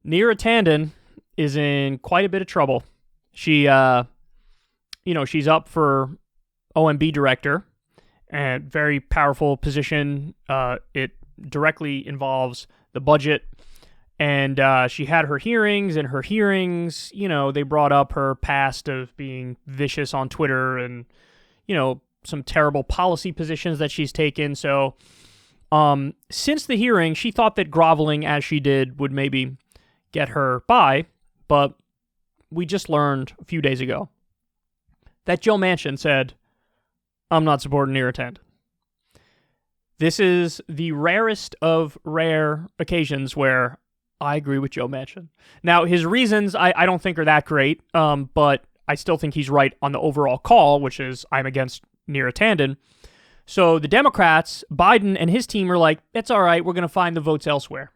Neera Tanden is in quite a bit of trouble. She, she's up for OMB director, and very powerful position. It directly involves the budget. And she had her hearings, and her hearings, they brought up her past of being vicious on Twitter and, some terrible policy positions that she's taken. So since the hearing, she thought that groveling as she did would maybe get her by, but we just learned a few days ago that Joe Manchin said, "I'm not supporting Neera Tanden." This is the rarest of rare occasions where I agree with Joe Manchin. Now, his reasons I don't think are that great, but I still think he's right on the overall call, which is I'm against Neera Tanden. So the Democrats, Biden and his team are like, it's all right, we're going to find the votes elsewhere.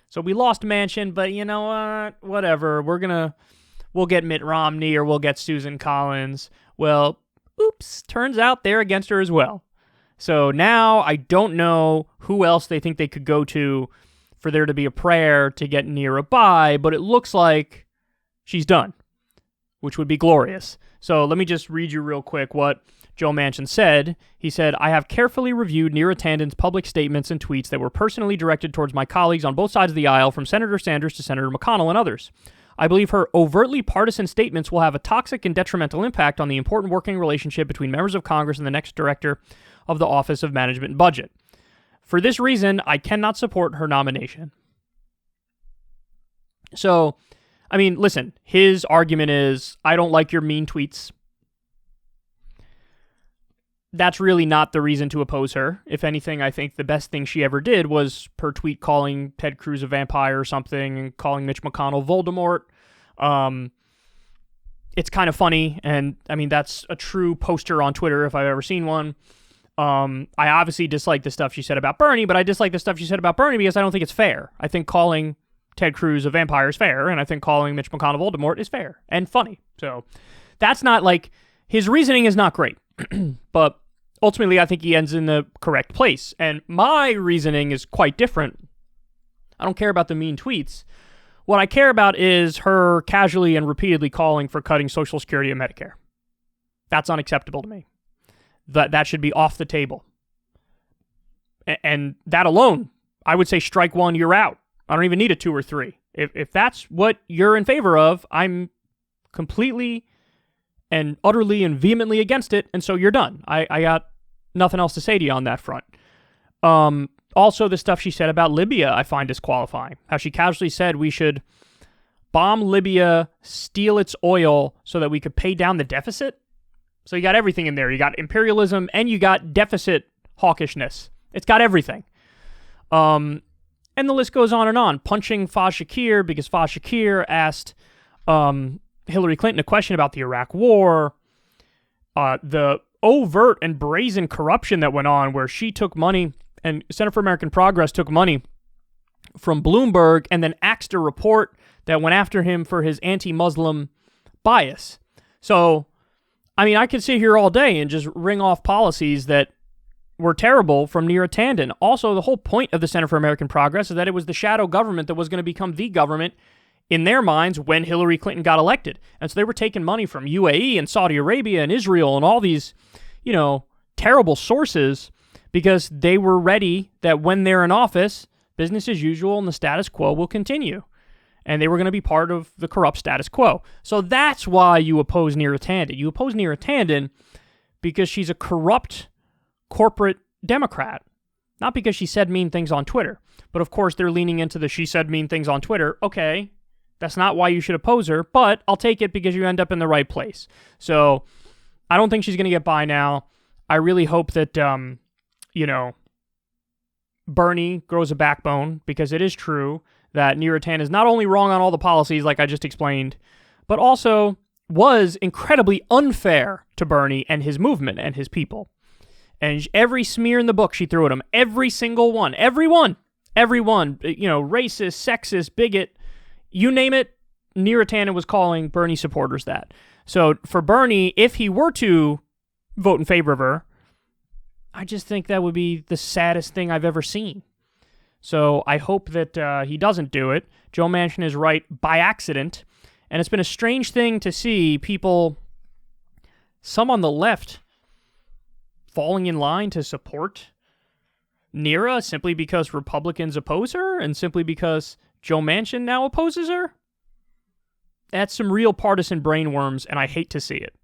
So we lost Manchin, but you know what? Whatever. We'll get Mitt Romney or we'll get Susan Collins. Well, oops, turns out they're against her as well. So now I don't know who else they think they could go to for there to be a prayer to get Neera by, but it looks like she's done, which would be glorious. So let me just read you real quick what Joe Manchin said. He said, "I have carefully reviewed Neera Tanden's public statements and tweets that were personally directed towards my colleagues on both sides of the aisle, from Senator Sanders to Senator McConnell and others. I believe her overtly partisan statements will have a toxic and detrimental impact on the important working relationship between members of Congress and the next director of the Office of Management and Budget. For this reason, I cannot support her nomination." So, I mean, listen, his argument is, I don't like your mean tweets. That's really not the reason to oppose her. If anything, I think the best thing she ever did was per tweet calling Ted Cruz a vampire or something and calling Mitch McConnell Voldemort. It's kind of funny, and I mean, that's a true poster on Twitter if I've ever seen one. I obviously dislike the stuff she said about Bernie, but I dislike the stuff she said about Bernie because I don't think it's fair. I think calling Ted Cruz a vampire is fair, and I think calling Mitch McConnell Voldemort is fair and funny. So that's not like, his reasoning is not great, but ultimately I think he ends in the correct place. And my reasoning is quite different. I don't care about the mean tweets. What I care about is her casually and repeatedly calling for cutting Social Security and Medicare. That's unacceptable to me. That should be off the table. And that alone, I would say strike one, you're out. I don't even need a 2 or 3. If that's what you're in favor of, I'm completely and utterly and vehemently against it, and so you're done. I got nothing else to say to you on that front. Also, the stuff she said about Libya, I find disqualifying. How she casually said we should bomb Libya, steal its oil so that we could pay down the deficit. So you got everything in there. You got imperialism and you got deficit hawkishness. It's got everything. And the list goes on and on. Punching Faz Shakir because Faz Shakir asked Hillary Clinton a question about the Iraq War. The overt and brazen corruption that went on where she took money, and Center for American Progress took money from Bloomberg and then axed a report that went after him for his anti-Muslim bias. So, I mean, I could sit here all day and just ring off policies that were terrible from Neera Tanden. Also, the whole point of the Center for American Progress is that it was the shadow government that was going to become the government in their minds when Hillary Clinton got elected. And so they were taking money from UAE and Saudi Arabia and Israel and all these, terrible sources because they were ready that when they're in office, business as usual and the status quo will continue. And they were going to be part of the corrupt status quo. So that's why you oppose Neera Tanden. You oppose Neera Tanden because she's a corrupt corporate Democrat, not because she said mean things on Twitter. But of course, they're leaning into the she said mean things on Twitter. Okay, that's not why you should oppose her, but I'll take it because you end up in the right place. So I don't think she's going to get by now. I really hope that, Bernie grows a backbone, because it is true that Neera Tanden is not only wrong on all the policies like I just explained, but also was incredibly unfair to Bernie and his movement and his people. And every smear in the book she threw at him, every single one, everyone, racist, sexist, bigot, you name it, Neera Tanden was calling Bernie supporters that. So for Bernie, if he were to vote in favor of her, I just think that would be the saddest thing I've ever seen. So I hope that he doesn't do it. Joe Manchin is right by accident. And it's been a strange thing to see people, some on the left, falling in line to support Neera simply because Republicans oppose her and simply because Joe Manchin now opposes her. That's some real partisan brainworms, and I hate to see it.